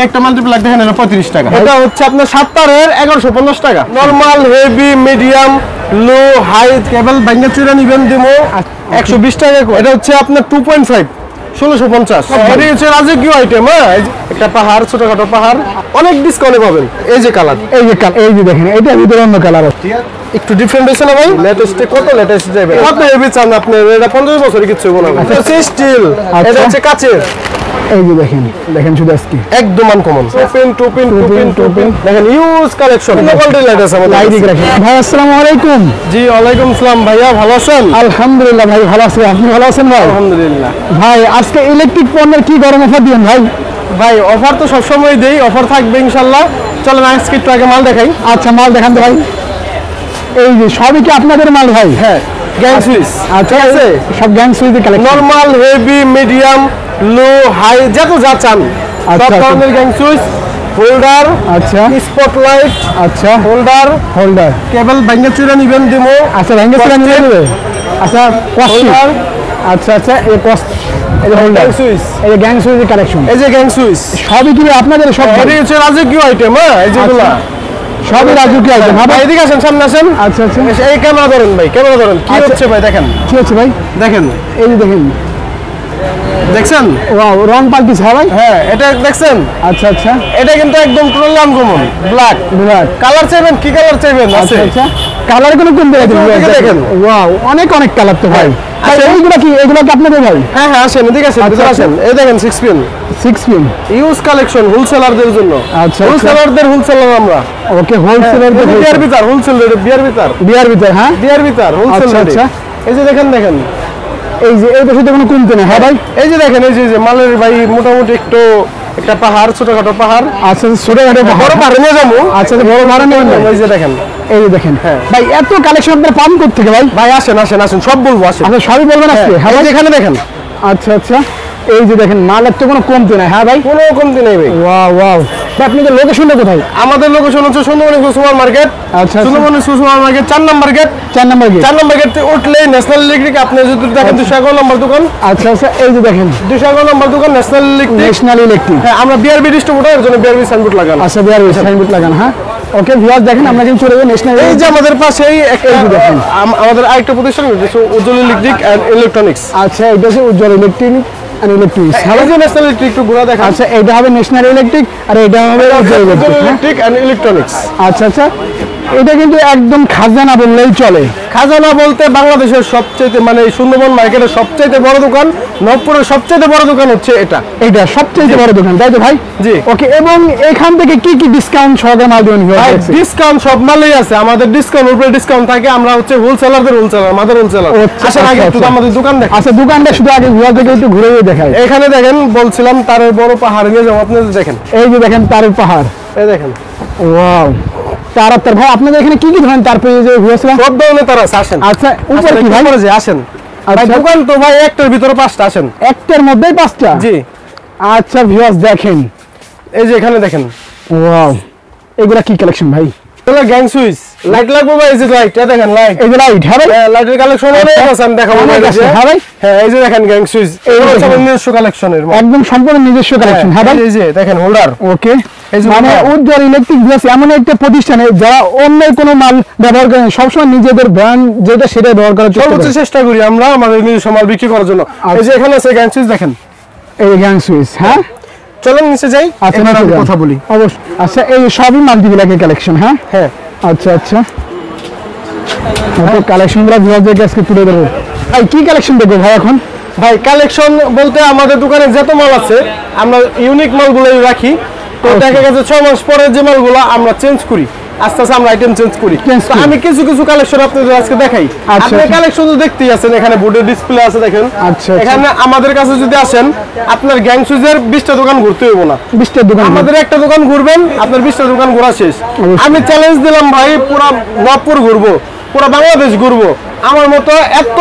একটা মাল্টিপ্লাগ দেখেন এটা 35 টাকা। এটা হচ্ছে আপনার 7 তারের 1150 টাকা। নরমাল, হেভি, মিডিয়াম, লো, হাই কেবল ভাঙা চুরা নিবেন দিমো 120 টাকা করে। এটা হচ্ছে আপনার 2.5 1650। এটা হচ্ছে রাজকীয় আইটেম। হ্যাঁ, একটা পাহাড়, ছোটখাটো পাহাড়, অনেক ডিসকাউন্টে পাবেন। এই যে কালার, এই যে দেখেন এটা ভিতরে অন্য কালার আছে, একটু ডিফারেন্ট হয়েছে না ভাই? লেটেস্টে কত লেটেস্ট যাবে, কত হেভি চান আপনি? এটা 50 বছরের কিছু বলা না। এটা হচ্ছে স্টিল, এটা হচ্ছে কাচের। এই যে দেখেন শুধু আজকে একদম আনকমন। টোপিন দেখেন, ইউজ কালেকশন, কোয়ালিটি লাইট আছে আমাদের। লাইট রাখেন ভাই। আসসালামু আলাইকুম। জি ওয়ালাইকুম আসসালাম ভাইয়া, ভালো আছেন? আলহামদুলিল্লাহ ভাই ভালো আছি, আপনি ভালো আছেন ভাই? আলহামদুলিল্লাহ। ভাই আজকে ইলেকট্রিক পণ্যের কি গরম অফার দিবেন ভাই? ভাই অফার তো সবসময় দেই, অফার থাকবে ইনশাআল্লাহ। চলেন আজকে একটু আগে মাল দেখাই। আচ্ছা মাল দেখান তো ভাই। এই যে সবই কি আপনাদের মাল ভাই? হ্যাঁ, গ্যাং সুইচ। আচ্ছা আছে সব গ্যাং সুইচের কালেকশন, নরমাল, হেভি, মিডিয়াম, লো, হাই, যত যা চান সব ধরনের গ্যাং সুইচ। হোল্ডার, আচ্ছা স্পটলাইট, আচ্ছা হোল্ডার, কেবল ভাঙা চুরা নিবেন দিমো। আচ্ছা ভেঙে চলে নিয়ে নেবে। আচ্ছা হোল্ডার, আচ্ছা এই কস্ট, এই যে হোল্ডার সুইচ, এই যে গ্যাং সুইচের কালেকশন, এই যে গ্যাং সুইচ সবই কি আপনাদের? সব এটা হচ্ছে রাজকীয় আইটেম। হ্যাঁ, এই যেগুলা সবই রাজকীয় আইটেম। ভাই এদিকে আসেন, সামনে আসেন। আচ্ছা এই ক্যামেরা ধরেন ভাই, ক্যামেরা ধরেন। কি হচ্ছে ভাই দেখেন, কি হচ্ছে ভাই? দেখেন, এই যে দেখছেন? ওয়াও, রং পাল্টিছে ভাই। হ্যাঁ, এটা দেখছেন? আচ্ছা এটা কিন্তু একদম টোটাল আনকমন, ব্ল্যাক। কালার চাইবেন, কি কালার চাইবেন? আছে আচ্ছা কালার কোনো কোন দেখেন। ওয়াও, অনেক কালার তো ভাই। আচ্ছা এগুলো কি আপনাদের ভাই? হ্যাঁ আসেন, এদিকে আসেন, ভিতরে আসেন। এই দেখেন 6 পিন ইউজ কালেকশন, হোলসেলারদের জন্য। আচ্ছা হোলসেলারদের হোলসেলার আমরা। ওকে, হোলসেলারদের বিয়ার ভিতর হোলসেল রেট, বিয়ার ভিতর হ্যাঁ, বিয়ার ভিতর হোলসেল রেট। আচ্ছা এই যে দেখেন, এই যে এই পাশে তো কোনো কমতে না। হ্যাঁ ভাই, এই যে দেখেন, এই যে মালের ভাই মোটামুটি একটু একটা পাহাড়, ছোটখাটো পাহাড়। আচ্ছা ছোটখাটো বড় পাহাড়ে নিয়ে যাবো। আচ্ছা বড় ভাড়া নেবেন? এই যে দেখেন, হ্যাঁ ভাই, এত কালেকশন আপনারা পান কোত্থেকে ভাই? ভাই আসেন সব বলবো, আসেন। আচ্ছা সবই বলবেন আজকে? হ্যাঁ ভাই, এখানে দেখেন। আচ্ছা এই যে দেখেন, মালের তো কোনো কমতে নাই। হ্যাঁ ভাই, কোনো কমতি নেই ভাই। ওয়াও ভাই, আপনাদের লোকেশনটা কোথায়? আমাদের লোকেশন হচ্ছে সুন্দরবন সুপার মার্কেট। আচ্ছা সুন্দরবন সুপার মার্কেট 4 নম্বর গেট। 4 নম্বর গেট উঠলে ন্যাশনাল ইলেকট্রিক, আপনি যদি দেখেন 211 নম্বর দোকান। আচ্ছা এই যে দেখেন 211 নম্বর দোকান, ন্যাশনাল ইলেকট্রিক। হ্যাঁ, আমরা বিআরবি ডিস্ট্রিবিউটর, এর জন্য বিআরবি সাইনবোর্ড লাগানো। আচ্ছা বিআরবি সাইনবোর্ড লাগানো। হ্যাঁ ওকে ভিউয়ার্স, দেখেন আমরা কিন্তু চলে যাই ন্যাশনাল। এই যে আমাদের পাশেই একটা দেখেন, আমাদের আরেকটা প্রতিষ্ঠান হচ্ছে উজ্জ্বল ইলেকট্রিক এন্ড ইলেকট্রনিক্স। আচ্ছা এটা হচ্ছে উজ্জ্বল ইলেকট্রিক এন্ড ইলেকট্রনিক্স। হ্যাঁ, এই যে ন্যাশনাল ইলেকট্রিক একটু ঘোরা দেখা। আচ্ছা এটা হবে ন্যাশনাল ইলেকট্রিক আর এটা হবে উজ্জ্বল ইলেকট্রিক এন্ড ইলেকট্রনিক্স। আচ্ছা এটা কিন্তু একদম খাজানা বললেই চলে। খাজানা বলতে বাংলাদেশের সবচেয়ে, মানে সুন্দরবন মার্কেটের সবচেয়ে বড় দোকান, নবপুরের সবচেয়ে বড় দোকান হচ্ছে এটা সবচেয়ে বড় দোকান, তাই তো ভাই? জি ওকে। এবং এখান থেকে কি ডিসকাউন্ট সহকারে মাল দেবেন? ডিসকাউন্ট সব মালেই আছে আমাদের, ডিসকাউন্ট উপরে ডিসকাউন্ট থাকে। আমরা হচ্ছে হোলসেলারদের হোলসেলার, আমাদের হোলসেলার। আসেন আগে একটু আমাদের দোকান দেখেন। আচ্ছা দোকানটা শুধু আগে ঘুরে থেকে একটু ঘুরে দেখাই। এখানে দেখেন, বলছিলাম তারের বড় পাহাড় নিয়ে যাবো, আপনাদের দেখেন। এই যে দেখেন তারের পাহাড়, এই দেখেন। ওয়াও, তার ভাই আপনাদের এখানে কি ধরনের তার পেয়ে যে ঘুরেছিলাম? সব ধরনের তার আছে, আসেন। আচ্ছা উপরে কি ভাই? আসেন ভাই, দোকান তো ভাই একটার ভিতরে 5টা। আসেন, একটার মধ্যেই 5টা? জি। আচ্ছা ভিউয়ার্স দেখেন, এই যে এখানে দেখেন। ওয়াও, এগুলা কি কালেকশন ভাই? এগুলো গ্যাং সুইচ। লাইট লাগবে ভাই, এই যে লাইট, এটা দেখেন লাইট, এই যে লাইট। হ্যাঁ ভাই, লাইটের কালেকশন অনেক আছে, আমি দেখাবো। হ্যাঁ ভাই, হ্যাঁ এই যে দেখেন গ্যাং সুইচ, এগুলো হচ্ছে নিজস্ব কালেকশনের, একদম সম্পূর্ণ নিজস্ব কালেকশন। হ্যাঁ ভাই, এই যে দেখেন হোল্ডার। ওকে, মানে উজ্জ্বল ইলেকট্রিক এমন একটা প্রতিষ্ঠানে যারা অন্য কোনো মাল ব্যবহার করেন, সবসময় নিজেদের ব্র্যান্ড যেটা সেটা ব্যবহার করার সর্বোচ্চ চেষ্টা করি আমরা আমাদের নিজস্ব মাল বিক্রি করার জন্য। এই যে এখানে আছে গ্যাং সুইচ, দেখেন এই গ্যাং সুইচ। হ্যাঁ চলেন নিচে যাই, আচ্ছা কথা বলি। অবশ্যই। আচ্ছা এই সবই মাল্টিপ্লাকের কালেকশন। হ্যাঁ হ্যাঁ আচ্ছা কালেকশনগুলো ভিউয়ারদের আজকে তুলে দেবো। ভাই কি কালেকশন দেখবো ভাই এখন? ভাই কালেকশন বলতে আমাদের দোকানে যত মাল আছে আমরা ইউনিক মালগুলোই রাখি। তো দেখা গেছে 6 মাস পরে যে মালগুলো আমরা চেঞ্জ করি, আস্তে আস্তে আমরা আইটেম চেঞ্জ করি। আমি কিছু কালেকশন আপনাদের আজকে দেখাই। আপনি কালেকশন তো দেখতেই আছেন, এখানে বোর্ডের ডিসপ্লে আছে দেখেন। এখানে আমাদের কাছে যদি আসেন, আপনার গ্যাং সুইচের 20টা দোকান ঘুরতে হইব না। 20টা দোকান, আমাদের একটা দোকান ঘুরবেন, আপনার 20টা দোকান ঘোরা শেষ। আমি চ্যালেঞ্জ দিলাম ভাই, পুরো নবপুর ঘুরবো, পুরো বাংলাদেশ ঘুরবো। আমার মতো এত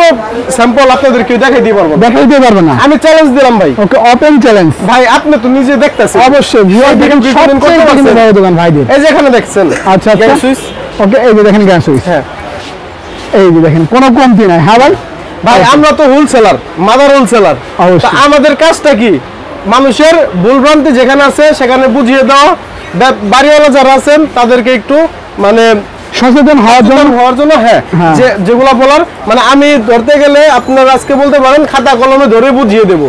স্যাম্পল আপনাদের কেউ দেখাইতে পারবো না। আমি চ্যালেঞ্জ দিলাম ভাই। ওকে, ওপেন চ্যালেঞ্জ। ভাই আপনি তো নিজে দেখতেছেন। অবশ্যই দোকান ভাই, এই যে এখানে দেখছেন। আচ্ছা গ্যাং সুইচ। ওকে, এই যে দেখেন গ্যাং সুইচ। হ্যাঁ এই যে দেখেন, কোনো কমতি নাই। হ্যাঁ ভাই, আমরা তো হোলসেলার, মাদার হোলসেলার। আমাদের কাজটা কি? মানুষের ভুলভ্রান্তি যেখানে আছে সেখানে বুঝিয়ে দেওয়া, বাড়িওয়ালা যারা আছেন তাদেরকে একটু মানে সচেতন হওয়ার জন্য হ্যাঁ যেগুলো বলার মানে আমি ধরতে গেলে আপনার আজকে বলতে পারেন খাতা কলমে ধরে বুঝিয়ে দেব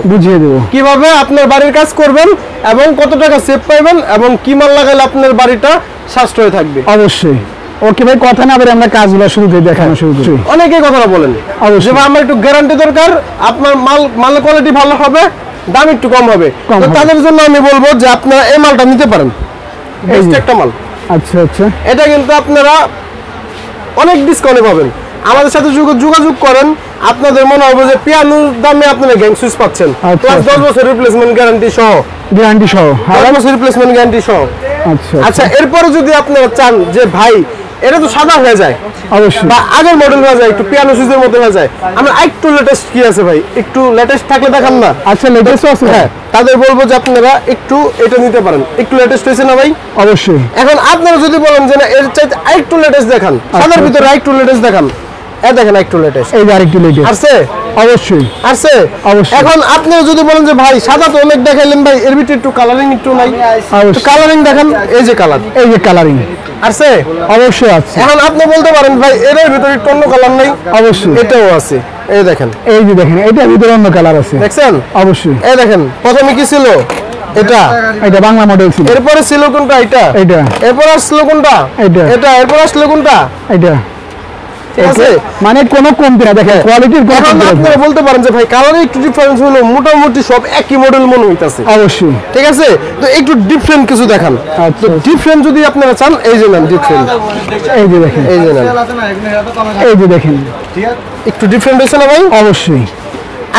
কিভাবে আপনার বাড়ির কাজ করবেন এবং কত টাকা সেভ পাইবেন এবং কি মাল লাগালে আপনার বাড়িটা সাশ্রয় থাকবে। অবশ্যই। ওকে ভাই, কথা না বলে আমরা কাজগুলো শুরুতে দেখানো শুরু করি। অনেকেই কথাটা বলেন যে ভাই আমার একটু গ্যারান্টি দরকার, আপনার মালের কোয়ালিটি ভালো হবে, দাম একটু কম হবে, তো তাদের জন্য আমি বলবো যে আপনারা এই মালটা নিতে পারেন। এই একটা মাল, আচ্ছা আচ্ছা, এটা কিন্তু আপনারা অনেক ডিসকাউন্টে পাবেন। আমাদের সাথে যোগাযোগ করেন, আপনাদের মনে হবে যে পিয়ানোর দামে আপনারা গ্যাং সুইচ পাচ্ছেন, প্লাস 10 বছর রিপ্লেসমেন্ট গ্যারান্টি সহ 10 বছর রিপ্লেসমেন্ট গ্যারান্টি সহ। আচ্ছা, এরপরে যদি আপনারা চান যে ভাই এটা তো সাদা হয়ে যায় অবশ্যই, বা আগের মডেল হয়ে যায়, একটু পিয়ানো সুইচের মতো হয়ে যায়, আমরা একটু লেটেস্ট কি আছে ভাই, একটু লেটেস্ট থাকলে দেখান না। আচ্ছা, লেটেস্ট আছে, হ্যাঁ, তাদের বলবো যে আপনারা একটু এটা নিতে পারেন, একটু লেটেস্ট হয়েছে না ভাই? অবশ্যই। এখন আপনারা যদি বলেন যে না এর চাইতে একটু লেটেস্ট দেখান, সাদার ভিতরে একটু লেটেস্ট দেখান, এই দেখেন একটু লেটেস্ট, এই যে আরেকটু লেটেস্ট আছে, অবশ্যই আছে, অবশ্যই। এখন আপনারা যদি বলেন যে ভাই সাদা তো অনেক দেখাইলেন ভাই, এর ভিতরে একটু কালারিং একটু নাই, একটু কালারিং দেখান, এই যে কালার, এই যে কালারিং আছে, অবশ্যই আছে। এখন আপনি বলতে পারেন ভাই এর ভিতরে একটু অন্য কালার নাই, অবশ্যই এটাও আছে, এই দেখেন, এই যে দেখেন এটার ভিতরে অন্য কালার আছে, দেখছেন? অবশ্যই। এই দেখেন প্রথমে কি ছিল, এটা বাংলা মডেল ছিল, এরপরে ছিল কোনটা, এটা, এরপর আসলো কোনটা, এটা, এরপর আসলো কোনটা, এটা, ঠিক আছে? মানে কোনো কমতি না, দেখেন কোয়ালিটির কথা। আপনারা বলতে পারেন যে ভাই কালারে একটু ডিফারেন্স হলো, মোটামুটি সব একই মডেল মনে হইতাছে, অবশ্যই, ঠিক আছে? তো একটু ডিফারেন্ট কিছু দেখান। তো ডিফারেন্ট যদি আপনারা চান, এই যে নেন ডিফারেন্ট, এই যে দেখেন, এই যে নেন, এই যে দেখেন, একটু ডিফারেন্ট হয়েছে না ভাই? অবশ্যই।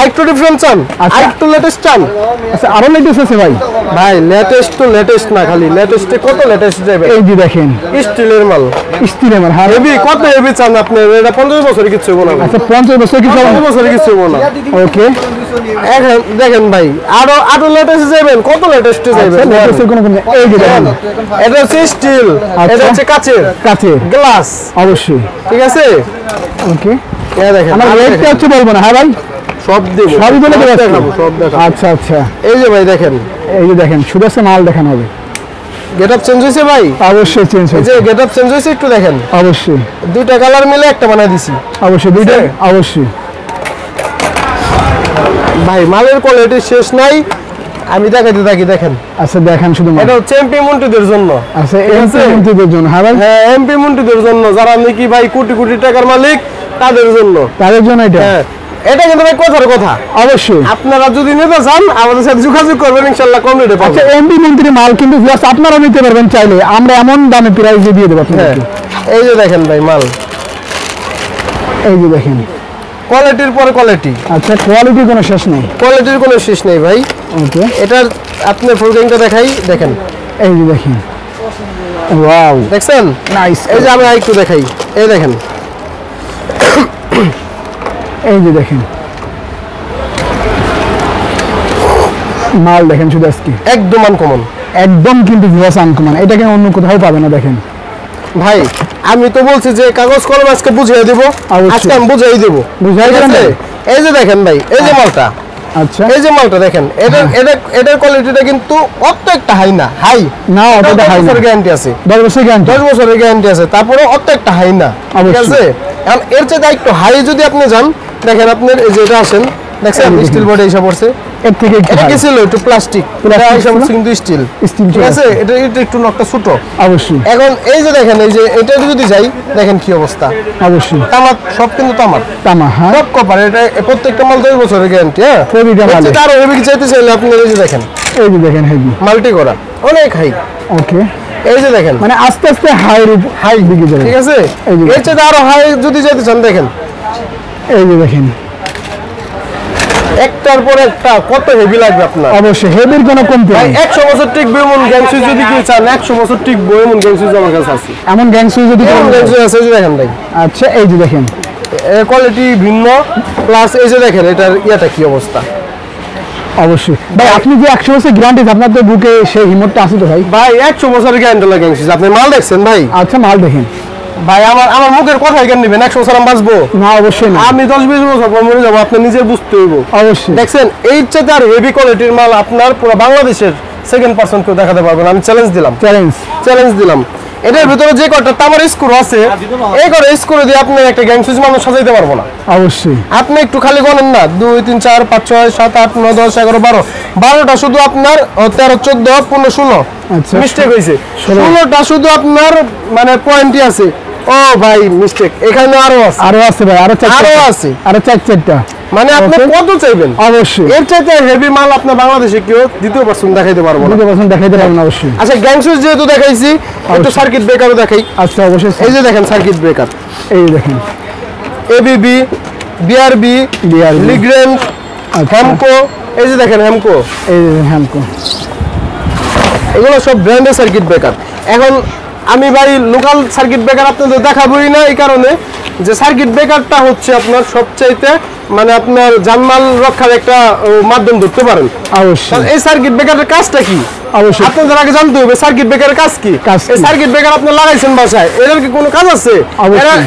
আরেকটু ডিফারেন্ট চান, আরেকটু লেটেস্ট চান? আচ্ছা, আরো লেটেস্ট আছে ভাই। ভাই লেটেস্ট তো লেটেস্ট না, খালি লেটেস্টে কত লেটেস্ট যাবে। এই যে দেখেন স্টিলের মাল, স্টিলের মাল, হ্যাঁ। হেভি, কত হেভি চান আপনি? এটা 50 বছরের কিছু হবে না। আচ্ছা, 50 বছর কিছু হবে না, 50 বছরের কিছু হবে না। ওকে, এখন দেখেন ভাই আরো লেটেস্ট যাবেন, কত লেটেস্ট যাবেন? লেটেস্টের কোনো কোনো, এই যে দেখেন, এটা হচ্ছে স্টিল, এটা হচ্ছে কাচের গ্লাস, অবশ্যই, ঠিক আছে? ওকে, এই দেখেন, আমার রেটটা হচ্ছে বলবো না, হ্যাঁ ভাই, সব দেব, সবই বলে দেখাবো, সব দেখাবো। আচ্ছা আচ্ছা, এই যে ভাই দেখেন, এই যে দেখেন, শুধু আছে মাল দেখানো হবে। গেটআপ চেঞ্জ হয়েছে ভাই? অবশ্যই চেঞ্জ এই হয়েছে, যে গেটআপ চেঞ্জ হয়েছে, একটু দেখেন, অবশ্যই, দুইটা কালার মিলে একটা বানাই দিছি, অবশ্যই দুইটা, অবশ্যই। ভাই মালের কোয়ালিটি শেষ নাই, আমি দেখাইতে থাকি, দেখেন। আচ্ছা, দেখেন শুধু এটা হচ্ছে এমপি মন্ত্রীদের জন্য। আচ্ছা, এমপি মন্ত্রীদের জন্য, হ্যাঁ ভাই, হ্যাঁ এমপি মন্ত্রীদের জন্য, যারা নাকি ভাই কোটি কোটি টাকার মালিক, তাদের জন্য, এটা। হ্যাঁ, এটা কিন্তু ভাই কথার কথা, অবশ্যই। আপনারা যদি নিতে চান আমাদের সাথে যোগাযোগ করবেন, ইনশাআল্লাহ কম রেটে পাবেন। আচ্ছা, এমপি মন্ত্রী মাল কিন্তু জাস্ট আপনারা নিতে পারবেন চাইলে, আমরা এমন দামে প্রাইসে দিয়ে দেব আপনাদেরকে। এই যে দেখেন ভাই মাল, এই যে দেখেন, কোয়ালিটির পরে কোয়ালিটি। আচ্ছা, কোয়ালিটির কোনো শেষ নেই, কোয়ালিটির কোনো শেষ নেই ভাই। ওকে, এটার আপনার ফোল্ডিংটা দেখাই, দেখেন, এই যে দেখেন, ওয়াও, দেখছেন? নাইস। এই যে আমি আরেকটু দেখাই, এই দেখেন, এই যে দেখেন মাল, দেখেন শুধু আজকে একদম আনকমন, একদম কিন্তু ভিউয়ার্স আনকমন, এটাকে অন্য কোথাও পাবে না। দেখেন ভাই আমি তো বলছি যে কাগজ কলম আজকে বুঝিয়ে দেব, আজকে আমি বুঝিয়ে দেব, বুঝাই দেন। এই যে দেখেন ভাই, এই যে মালটা, আচ্ছা, এই যে মালটা দেখেন, এটার কোয়ালিটিটা কিন্তু অত একটা হাই না, হাই না, অতটা হাই না, গ্যারান্টি আছে, 10 বছর গ্যারান্টি, 10 বছরের গ্যারান্টি আছে, তারপরে অত একটা হাই না, ঠিক আছে? এখন এর চাইতে একটু হাই যদি আপনি যান, দেখেন আপনার এই যে এটা আসেন, দেখছেন স্টিল বডি এসে পড়ছে, এর থেকে এটা কি ছিল একটু প্লাস্টিক, এটা এসে পড়ছে কিন্তু স্টিল, ঠিক আছে? এটা একটু নকটা ছোট, অবশ্যই। এখন এই যে দেখেন, এই যে এটা যদি যাই, দেখেন কি অবস্থা, অবশ্যই তামার, সব কিন্তু তামার, হ্যাঁ, সব কপার, এটা প্রত্যেকটা মাল 10 বছরের গ্যারান্টি। হ্যাঁ, আরো হেভি চাইতে চাইলে আপনি এই যে দেখেন, এই যে দেখেন হেভি, মাল্টি করা, অনেক হাই, ওকে, এই যে দেখেন, মানে আস্তে আস্তে হাই দিকে যাবে, ঠিক আছে? এর চাইতে আরো হাই যদি যেতে চান, দেখেন, এই যে দেখেন, একটার পর একটা কত হেভি লাগবে আপনার। অবশ্যই হেভির কোনো কমতি ভাই নেই, 100 বছর টিকবে এমন গ্যাং সুইচ যদি কেউ চান, 100 বছর টিকবে এমন গ্যাং সুইচ আমার কাছে আছে, এমন গ্যাং সুইচ যদি এমন গ্যাং সুইচ আছে, এই যে দেখেন ভাই। আচ্ছা, এই যে দেখেন, এর কোয়ালিটি ভিন্ন, প্লাস এই যে দেখেন এটার ইয়াটা কি অবস্থা। অবশ্যই ভাই, আপনি যে 100 বছর গ্যারান্টি, আপনার তো বুকে সেই হিম্মতটা আছে তো ভাই? ভাই 100 বছরের গ্যারান্টি লাগে গ্যাং সুইচ, আপনি মাল দেখছেন ভাই? আচ্ছা, মাল দেখেন, ভাই আমার মুখের কথা কেন নেবেন? 100 বছর আমি বাঁচবো না? অবশ্যই না। আমি 10-20 বছর পর মরে যাবো, আপনি নিজে বুঝতে হইব। অবশ্যই। দেখছেন এই চাইতে আর হেভি কোয়ালিটির মাল আপনার পুরো বাংলাদেশের সেকেন্ড পারসন কেউ দেখাতে পারবেন। আমি চ্যালেঞ্জ দিলাম এটার ভিতরে যে কটা তামার স্ক্রু আছে এই কটা স্ক্রু দিয়ে আপনি একটা গ্যাং সুইচ মানুষ সাজাইতে পারবো না। অবশ্যই। আপনি একটু খালি গণেন না, 2 3 4 5 6 7 8 9 10 11 12 12টা শুধু আপনার 13 14 15 16 আচ্ছা মিস্টেক হয়েছে। 16টা শুধু আপনার মানে পয়েন্টই আছে। ও ভাই মিস্টেক এখানে আরো আছে ভাই, আরো 4টা মানে আপনি কত চাইবেন? অবশ্যই এর চাইতে হেভি মাল আপনার বাংলাদেশে কেউ দ্বিতীয় পারসন দেখাইতে পারবো না। অবশ্যই। আচ্ছা গ্যাং সুইচ যেহেতু দেখাইছি একটু সার্কিট ব্রেকারও দেখাই। আচ্ছা অবশ্যই। এই যে দেখেন সার্কিট ব্রেকার, এই দেখেন এবিবি, বিআরবি, লিগ্রেন্ড, হ্যামকো। এই যে দেখেন হ্যামকো, এগুলো সব ব্র্যান্ডের সার্কিট ব্রেকার। এখন আমি ভাই লোকাল সার্কিট ব্রেকার আপনাদের দেখাবোই না, এই কারণে যে সার্কিট ব্রেকারটা হচ্ছে আপনার সবচাইতে মানে আপনার জানমাল রক্ষার একটা মাধ্যম ধরতে পারেন। অবশ্যই। এই সার্কিট ব্রেকারের কাজটা কি অবশ্যই আপনাদের আগে জানতে হবে। সার্কিট ব্রেকারের কাজ কি? এই সার্কিট ব্রেকার আপনি লাগাইছেন বাসায়, এটার কি কোনো কাজ আছে?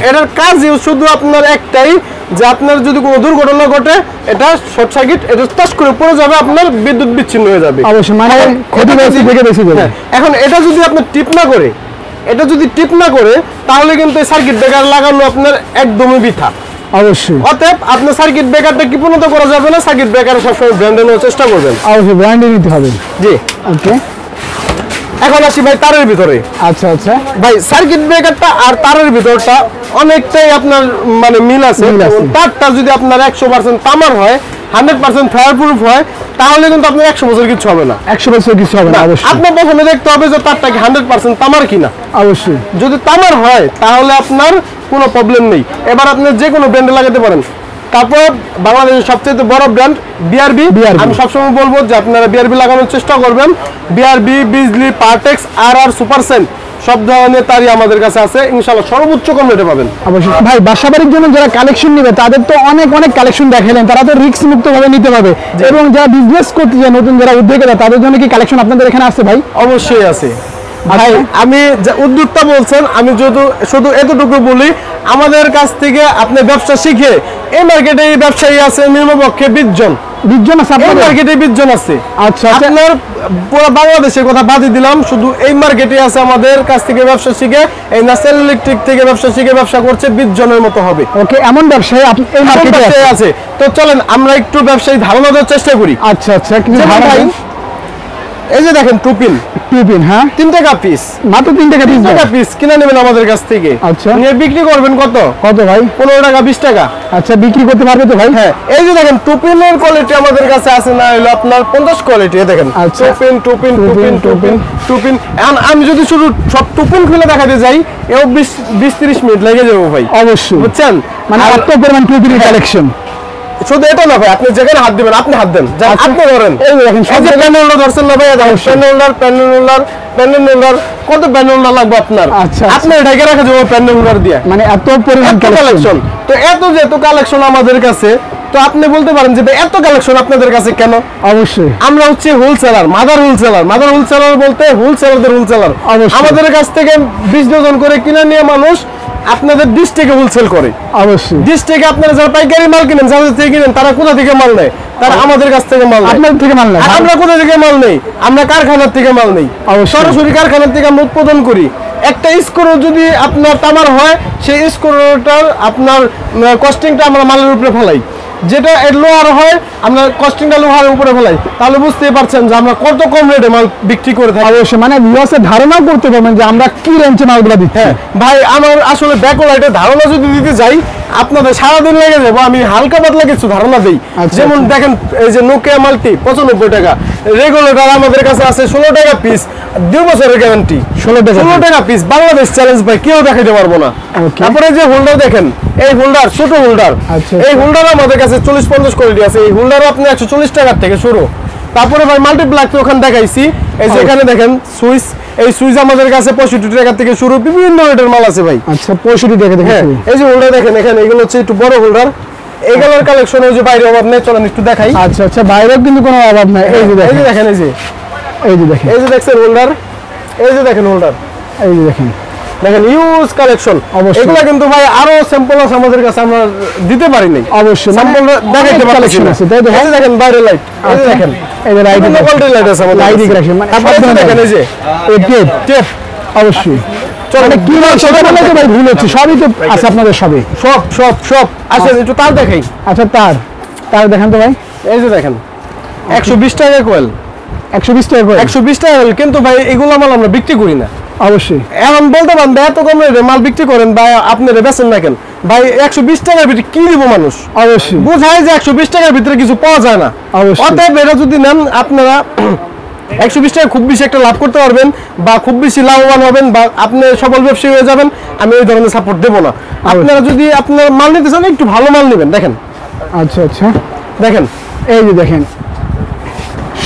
এটার কাজ শুধু আপনার একটাই, যে আপনার যদি কোনো দুর্ঘটনা ঘটে এটা শর্ট সার্কিট, এটা টাচ করে পড়ে যাবে, আপনার বিদ্যুৎ বিচ্ছিন্ন হয়ে যাবে। অবশ্যই, মানে ক্ষতি বেশি যাবে। এখন এটা যদি আপনি টিপ না করে তাহলে কিন্তু সার্কিট ব্রেকার লাগানো আপনার একদমই বৃথা। অবশ্যই। অতএব আপনার সার্কিট ব্রেকারটা কি পূর্ণত করা যাবে না, সার্কিট ব্রেকার সবসময় ব্র্যান্ডে নেওয়ার চেষ্টা করবেন। অবশ্যই ব্র্যান্ডে নিতে হবে। জি ওকে। এখন আসি ভাই তারের ভিতরে। আচ্ছা ভাই সার্কিট ব্রেকারটা আর তারের ভিতরটা অনেকটাই আপনার মানে মিল আছে। তারটা যদি আপনার 100% তামার হয়, 100% ফায়ার প্রুফ হয়, তাহলে কিন্তু আপনার 100 বছর কিছু হবে না। 100 বছর কিছু হবে না। অবশ্যই আপনার প্রথমে দেখতে হবে যে তারটা কি 100% তামার কিনা। অবশ্যই। যদি তামার হয় তাহলে আপনার কোনো প্রবলেম নেই। এবার আপনি যে কোনো ব্র্যান্ডে লাগাতে পারেন। তারপর বাংলাদেশের সবচেয়ে বড় ব্র্যান্ড বিআরবি। আমি সবসময় বলবো যে আপনারা বিআরবি লাগানোর চেষ্টা করবেন। বিআরবি, বিজলি, পার্টেক্স, আর সুপারসেন্ট সব ধরনের তারই আমাদের কাছে আছে, ইনশাআল্লাহ সর্বোচ্চ কম রেটে পাবেন। অবশ্যই ভাই, বাসাবাড়ির জন্য যারা কালেকশন নেবে তাদের তো অনেক কালেকশন দেখালেন, তারা তো রিস্ক মুক্ত ভাবে নিতে পারবে। এবং যারা বিজনেস করতে চায়, নতুন যারা উদ্যোক্তা, তাদের জন্য কি কালেকশন আপনাদের এখানে আছে ভাই? অবশ্যই আছে ভাই। আমি যে উদ্যোক্তা বলছেন, আমি শুধু এতটুকু বলি, আমাদের কাছ থেকে আপনি ব্যবসা শিখে এই মার্কেটে ব্যবসায়ী আছে নিম্নপক্ষে 20 জন আছে। আপনার মার্কেটে 20 জন আছে। আচ্ছা, আপনার পুরো বাংলাদেশের কথা বাদই দিলাম, শুধু এই মার্কেটে আছে আমাদের কাছ থেকে ব্যবসা শিখে, এই ন্যাশনাল ইলেকট্রিক থেকে ব্যবসা শিখে ব্যবসা করছে 20 জনের মতো হবে। ওকে, এমন ব্যবসায়ী এই মার্কেটে আছে। তো চলেন আমরা একটু ব্যবসায়ী ধারণা দেওয়ার চেষ্টা করি। আচ্ছা ভাই এই যে দেখেন টুপিন, হ্যাঁ 3 টাকা পিস, মাত্র 3 টাকা পিস কিনে নেবেন আমাদের কাছ থেকে। আচ্ছা, নিয়ে বিক্রি করবেন কত ভাই? 15 টাকা 20 টাকা। আচ্ছা, বিক্রি করতে পারবে তো ভাই? হ্যাঁ, এই যে দেখেন টুপিনের কোয়ালিটি আমাদের কাছে আছে না হলো আপনার 50 কোয়ালিটি। দেখেন টুপিন। এখন আমি যদি শুধু সব টুপিন খুলে দেখাতে যাই, এও 20-30 মিনিট লেগে যাবে ভাই। অবশ্যই, বুঝছেন, মানে এত পরিমাণ টুপির কালেকশন। শুধু এটা না ভাই, আপনি যেখানে হাত দিবেন, আপনি হাত দেন, আপনি ধরেন। এই দেখেন সব প্যান হোল্ডার ধরছেন না ভাই, প্যান হোল্ডার কত প্যান হোল্ডার লাগবে আপনার? আচ্ছা, আপনি ঢেকে রাখা যাবে প্যান হোল্ডার দিয়ে। মানে এত পরিমাণ কালেকশন। তো যেহেতু কালেকশন আমাদের কাছে, তো আপনি বলতে পারেন যে এত কালেকশন আপনাদের কাছে কেন? অবশ্যই, আমরা হচ্ছে হোলসেলার, মাদার হোলসেলার বলতে হোলসেলারদের হোলসেলার। আমাদের কাছ থেকে 20 ডজন করে কিনে নিয়ে মানুষ আপনাদের ডিস্ট্রিক্টে হোলসেল করে। অবশ্যই, ডিস্ট্রিক্টে আপনারা যারা পাইকারি মাল কিনেন, যাদের থেকে কিনেন, তারা কোথা থেকে মাল নেয়? তারা আমাদের কাছ থেকে মাল নেয়। আপনাদের থেকে মাল নেয়। আমরা কোথা থেকে মাল নেই? আমরা কারখানার থেকে মাল নেই। সরাসরি কারখানার থেকে আমরা উৎপাদন করি। একটা স্ক্রু যদি আপনার তামার হয়, সেই স্ক্রুটার আপনার কস্টিংটা আমরা মালের উপরে ফেলাই। যেটা লোহার হয়, আমরা কস্টিংটা লোহার উপরে ফেলাই। তাহলে বুঝতেই পারছেন যে আমরা কত কম রেটে মাল বিক্রি করে থাকি। অবশ্যই, মানে ভিউয়ার্সের ধারণাও করতে পারবেন যে আমরা কি রেঞ্জে মালগুলো দিচ্ছি। হ্যাঁ ভাই, আমার আসলে ব্যাকওয়ার্ডের ধারণা যদি দিতে যাই, আপনাদের সারাদিন লেগে যাবো। আমি হালকা পাতলা কিছু ধারণা দিই। যেমন দেখেন, এই যে নোকিয়া মাল্টি 95 টাকা, রেগুলেটর আমাদের কাছে আছে 16 টাকা পিস, 2 বছরের গ্যারান্টি। 16 টাকা পিস, বাংলাদেশ চ্যালেঞ্জ ভাই, কেউ দেখাইতে পারবো না। তারপরে যে হোল্ডার দেখেন, এই হোল্ডার ছোট হোল্ডার, এই হোল্ডার আমাদের কাছে 40-50 কোয়ালিটি আছে। এই হোল্ডার আপনি 140 টাকার থেকে শুরু। তারপরে ভাই মাল্টিপ্লাক তো ওখানে দেখাইছি। এই যে এখানে দেখেন সুইচ, এই সুইচ আমাদের কাছে 65 টাকা থেকে শুরু, বিভিন্ন রেটের মাল আছে ভাই। আচ্ছা, 65 টাকা থেকে। হ্যাঁ, এই যে হোল্ডার দেখেন, এখানে এগুলো হচ্ছে একটু বড় হোল্ডার। এগুলোর কালেকশন এই যে বাইরে অভাব নেই, চলেন একটু দেখাই। আচ্ছা, বাইরেও কিন্তু কোনো অভাব নাই। এই যে দেখেন, এই যে দেখেন হোল্ডার, এই যে দেখেন হোল্ডার, এই যে দেখেন দেখেন ইউজ কালেকশন। অবশ্যই। এগুলা কিন্তু ভাই আরো স্যাম্পল আছে আমাদের কাছে, আমরা দিতে পারি নাই। অবশ্যই, স্যাম্পল দেখাইতে পারছি না। আছে, তাই তো? এই যে দেখেন বাইরে লাইট, এই যে দেখেন এই যে লাইট, বিভিন্ন কোয়ালিটির লাইট আছে আমাদের লাইট কাছে। কালেকশন মানে তারপরে এই যে দেখেন এই যে এই টেপ টেপ, অবশ্যই। চলো মানে কি বল সেটা বলে তো ভাই ভুল হচ্ছে, সবই তো আছে আপনাদের সবে। সব সব সব আসেন একটু তার দেখাই। আচ্ছা তার দেখান তো ভাই। এই যে দেখেন 120 টাকা কোয়েল, 120 টাকা করে। 120 টাকা কোয়েল, কিন্তু ভাই এগুলো মাল আমরা বিক্রি করি না। অবশ্যই। এখন বলতে পারেন এত কম রেটে মাল বিক্রি করেন ভাই, আপনারা বেচেন না কেন ভাই? 120 টাকার ভিতরে কি দিব মানুষ? অবশ্যই বোঝায় যে 120 টাকার ভিতরে কিছু পাওয়া যায় না। অবশ্যই। অতএব এটা যদি নেন আপনারা 120 টাকা খুব বেশি একটা লাভ করতে পারবেন, বা খুব বেশি লাভবান হবেন, বা আপনি সফল ব্যবসায়ী হয়ে যাবেন, আমি ওই ধরনের সাপোর্ট দেবো না। আপনারা যদি আপনার মাল নিতে চান একটু ভালো মাল নেবেন। দেখেন আচ্ছা দেখেন এই যে দেখেন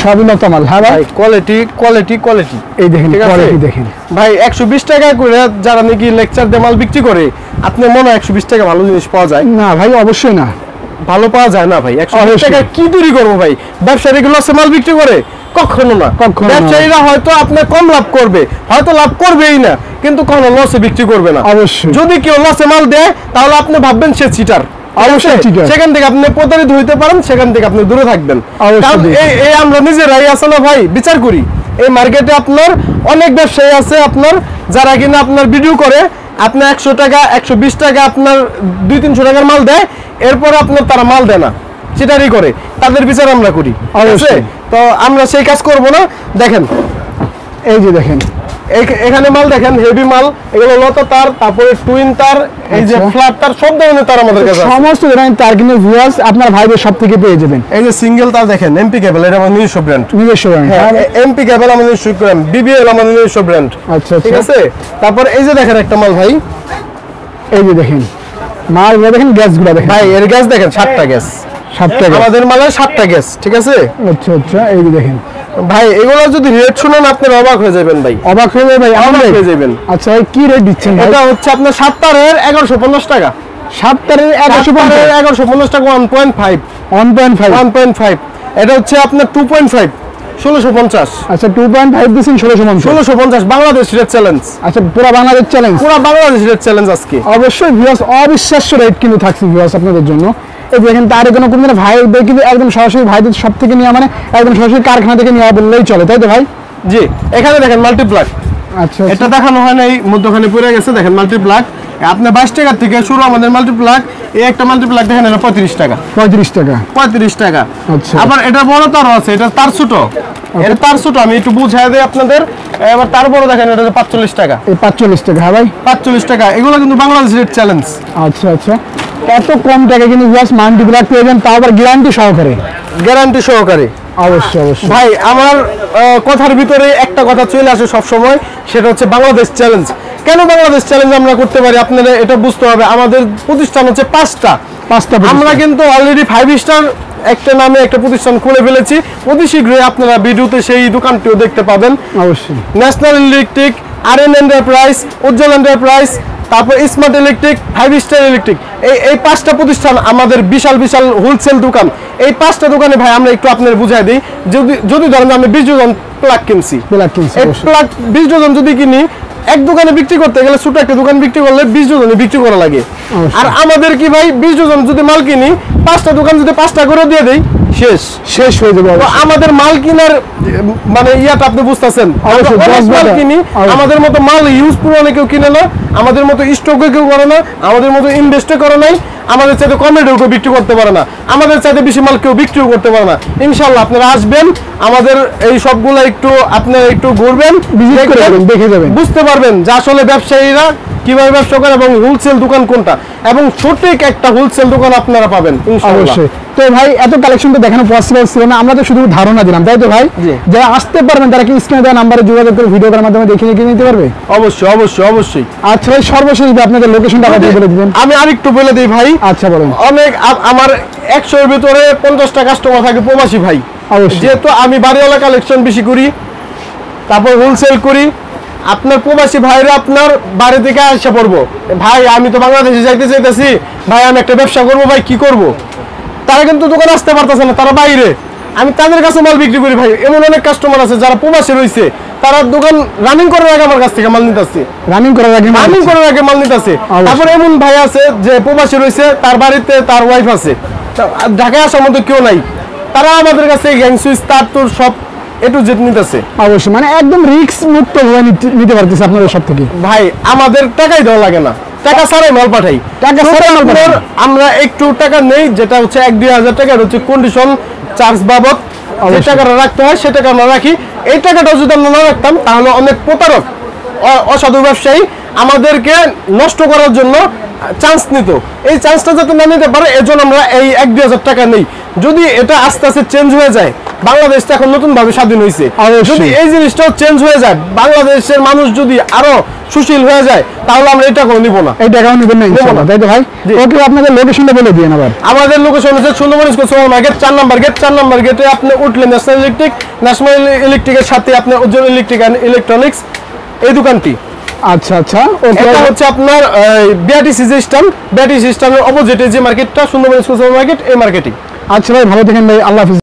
সবই নতুন মাল। হ্যাঁ ভাই, কোয়ালিটি কোয়ালিটি কোয়ালিটি। এই দেখেন ঠিক আছে? কোয়ালিটি দেখেন ভাই 120 টাকা করে যারা নাকি লেকচার দিয়ে মাল বিক্রি করে, আপনার মনে হয় 120 টাকা ভালো জিনিস পাওয়া যায়? না ভাই, অবশ্যই না, ভালো পাওয়া যায় না ভাই। 120 অবশ্যই। টাকা কি তৈরি করবো ভাই? ব্যবসায়ী এগুলো আছে মাল বিক্রি করে? কখনো না। কখনো না। ব্যবসায়ীরা হয়তো আপনার কম লাভ করবে, হয়তো লাভ করবেই না, কিন্তু কখনো লসে বিক্রি করবে না। অবশ্যই। যদি কেউ লসে মাল দেয় তাহলে আপনি ভাববেন সে চিটার। অবশ্যই cheater। সেখান থেকে আপনি প্রতারিত হইতে পারেন, সেখান থেকে আপনি দূরে থাকবেন। অবশ্যই। কারণ এই আমরা নিজেরাই আছে না ভাই বিচার করি। এই মার্কেটে আপনার অনেক ব্যবসায়ী আছে আপনার, যারা কিনা আপনার ভিডিও করে, আপনার 100 টাকা 120 টাকা আপনার 200-300 টাকার মাল দেয়, এরপর আপনার তারা মাল দেয় না, চিটারি করে। তাদের বিচার আমরা করি। ঠিক আছে? অবশ্যই। তো আমরা সেই কাজ করব না। দেখেন এই যে দেখেন এখানে মাল দেখেন, হেভি মাল, এগুলো লত তার, তারপরে টুইন তার, এই যে আচ্ছা। ফ্ল্যাট তার, সব ধরনের তার আমাদের কাছে আছে। সমস্ত ধরনের তার কিন্তু ভিউয়ার্স আপনার ভাইদের সব থেকে পেয়ে যাবেন। এই যে সিঙ্গেল তার দেখেন, এমপি কেবল, এটা আমাদের নিজস্ব ব্র্যান্ড। নিজস্ব brand। এমপি কেবল আমাদের নিজস্ব ব্র্যান্ড, বিবিএল আমাদের নিজস্ব ব্র্যান্ড। আচ্ছা ঠিক আছে? তারপর এই যে দেখেন একটা মাল ভাই, এই যে দেখেন মালগুলো দেখেন, গ্যাসগুলো দেখেন ভাই এর গ্যাস দেখেন 7টা গ্যাস, 7 টাকা। আমাদের মালের 7টা গ্যাস। ঠিক আছে আচ্ছা এই যে দেখেন ভাই, এগুলো যদি রেট শুনেন আপনারা অবাক হয়ে যাবেন ভাই, অবাক হয়ে যাবে ভাই, অবাক আমাদের হয়ে যাবেন। আচ্ছা ভাই কি রেট দিচ্ছেন ভাই? এটা হচ্ছে আপনার 7 তারের 1150 টাকা, 7 তারের 1150 1150 টাকা 1.5 1.5। 1.5। এটা হচ্ছে আপনার 2.5 1650। আচ্ছা 2.5 দিচ্ছেন 1650। 1650 বাংলাদেশ রেট চ্যালেঞ্জ, আচ্ছা পুরো বাংলাদেশ চ্যালেঞ্জ। পুরো বাংলাদেশ রেট চ্যালেঞ্জ আজকে। অবশ্যই ভিউয়ার্স অবিশ্বাস্য রেট কিন্তু থাকছে ভিউয়ার্স আপনাদের জন্য। এই দেখেন তার কোনো কোনো ভাইদের কিন্তু একদম সরাসরি ভাইদের সব থেকে নেওয়া, মানে একদম সরাসরি কারখানা থেকে নেওয়া বললেই চলে, তাই তো ভাই? জি, এখানে দেখেন মাল্টিপ্লাক, আচ্ছা এটা দেখানো হয় না, এই মধ্যখানে পড়ে গেছে। দেখেন মাল্টিপ্লাক আপনার 22 টাকা থেকে শুরু আমাদের মাল্টিপ্লাক। এই একটা মাল্টিপ্লাক দেখেন, এটা 35 টাকা, 35 টাকা। 35 টাকা। আচ্ছা। আবার এটা বড় তারও আছে, এটা তার ছোট, এটা তার ছোট, আমি একটু বুঝাই দেই আপনাদের। এবার তার বড় দেখেন, এটা 45 টাকা, এই 45 টাকা। হ্যাঁ ভাই 45 টাকা। এগুলো কিন্তু বাংলাদেশ রেট চ্যালেঞ্জ। আচ্ছা এত কম টাকা কিন্তু ভিউয়ার্স মাল্টিপ্লাক পেয়ে যান, তাও আবার গ্যারান্টি সহকারে। গ্যারান্টি সহকারে। অবশ্যই ভাই আমার কথার ভিতরে একটা কথা চলে আসে সব সময়, সেটা হচ্ছে বাংলাদেশ চ্যালেঞ্জ। কেন বাংলাদেশ চ্যালেঞ্জ আমরা করতে পারি আপনারা এটা বুঝতে হবে। আমাদের প্রতিষ্ঠান হচ্ছে 5টা। আমরা কিন্তু অলরেডি 5 স্টার একটা নামে একটা প্রতিষ্ঠান খুলে ফেলেছি। অতি শীঘ্রই আপনারা ভিডিওতে সেই দোকানটিও দেখতে পাবেন। অবশ্যই। ন্যাশনাল ইলেকট্রিক, আরএন এন্টারপ্রাইজ, উজ্জ্বল এন্টারপ্রাইজ, তারপর স্মার্ট ইলেকট্রিক, 5 স্টার ইলেকট্রিক, এই 5টা প্রতিষ্ঠান আমাদের বিশাল বিশাল হোলসেল দোকান। এই 5টা দোকানে ভাই আমরা একটু আপনাদের বুঝাই দিই। যদি ধরেন আমি 20 ডজন প্লাগ কিনছি, এই প্লাগ 20 ডজন যদি কিনি, এক দোকানে বিক্রি করতে গেলে ছোট একটা দোকান বিক্রি করলে 20 ডজনে বিক্রি করা লাগে। আর আমাদের কি ভাই 20 ডজন যদি মাল কিনি, 5টা দোকান যদি 5টা করে দিয়ে দেই, শেষ হয়ে যাবে। আমাদের মাল কিনার মানে ইয়াটা আপনি বুঝতেছেন। মাল কিনি, আমাদের মতো মাল ইউজ পুরো কেউ কিনে না, আমাদের মতো স্টকে কেউ করে না, আমাদের মতো ইনভেস্টে করে নাই, আমাদের চাইতে কমে কেউ বিক্রি করতে পারে না, আমাদের চাইতে বেশি মাল কেউ বিক্রিও করতে পারে না। ইনশাল্লাহ আপনারা আসবেন, আমাদের এই সবগুলো একটু আপনারা একটু ঘুরবেন, দেখে যাবেন, বুঝতে পারবেন যে আসলে ব্যবসায়ীরা কিভাবে ব্যবসা করে এবং হোলসেল দোকান কোনটা, এবং সঠিক একটা হোলসেল দোকান আপনারা পাবেন ইনশাআল্লাহ। তো ভাই এত কালেকশন তো দেখানো পসিবল ছিল না, আমরা তো শুধু ধারণা দিলাম, তাই তো ভাই? যারা আসতে পারবেন তারা কি স্ক্রিনে দেওয়া নাম্বারে যোগাযোগ করে ভিডিওর মাধ্যমে দেখে নিতে পারবে? অবশ্যই। আচ্ছা ভাই সর্বশেষ আপনাদের লোকেশনটা বলে দিবেন। আমি আরেকটু বলে দিই ভাই। আচ্ছা বলেন। অনেক আমার 100 এর ভিতরে 50টা কাস্টমার থাকে প্রবাসী ভাই। যেহেতু আমি বাড়িওয়ালা কালেকশন বেশি করি, তারপর হোলসেল করি, আপনার প্রবাসী ভাইরা আপনার বাড়ি থেকে আসা পড়বো, ভাই আমি তো বাংলাদেশে যাইতে চাইতেছি, ভাই আমি একটা ব্যবসা করবো, ভাই কি করব? তারা কিন্তু দোকানে আসতে পারতেছে না, তারা বাইরে। আমি তাদের কাছে মাল বিক্রি করি ভাই। এমন অনেক কাস্টমার আছে যারা প্রবাসী রয়েছে, তারা দোকান রানিং করার আগে আমার কাছ থেকে মাল নিতেছে, রানিং করার আগে মাল নিতেছে। তারপর এমন ভাই আছে যে প্রবাসী রয়েছে, তার বাড়িতে তার ওয়াইফ আছে, ঢাকায় আসার মতো কেউ নাই, তারা আমাদের কাছে গ্যাং সুইচ তার তোর সব এ টু জেড নিতেছে। অবশ্যই, মানে একদম রিস্ক মুক্ত ভাবে নিতে পারতেছে আপনাদের সব থেকে। ভাই আমাদের টাকাই দেওয়া লাগে না, টাকা ছাড়াই মাল পাঠাই, আমরা একটু টাকা নেই, যেটা হচ্ছে 1-2 হাজার টাকা হচ্ছে কন্ডিশন চার্জ বাবদ যে টাকাটা রাখতে হয় সে টাকা আমরা রাখি। এই টাকাটা যদি আমরা না রাখতাম তাহলে অনেক প্রতারক অসাধু ব্যবসায়ী আমাদেরকে নষ্ট করার জন্য চান্স নিত। এই চান্সটা যাতে না নিতে পারে এজন্য আমরা এই 1-2 হাজার টাকা নেই। যদি এটা আস্তে আস্তে চেঞ্জ হয়ে যায়, বাংলাদেশটা এখন নতুন ভাবে স্বাধীন হয়েছে, যদি এই জিনিসটাও চেঞ্জ হয়ে যায়, বাংলাদেশের মানুষ যদি আরো সুশীল হয়ে যায়, তাহলে আমরা এটা কোনো নিব না, এই টাকাও নেবেন না ইনশাআল্লাহ, তাই তো ভাই? ওকে, আপনাদের লোকেশনটা বলে দিন আবার। আমাদের লোকেশন হচ্ছে সুন্দরবন স্কুল সুপার মার্কেট 4 নম্বর গেট। 4 নম্বর গেটে আপনি উঠলে ন্যাশনাল ইলেকট্রিকের সাথে আপনি উজ্জ্বল ইলেকট্রিক এন্ড ইলেকট্রনিক্স এই দোকানটি। আচ্ছা আচ্ছা, ওকে। এটা হচ্ছে আপনার বিআরটিসি সিস্টেমের অপোজিটে যে মার্কেটটা সুন্দরবন স্কুল সুপার মার্কেট, এই মার্কেটিং। আচ্ছা ভাই, ভালো থাকেন ভাই, আল্লাহ হাফেজ।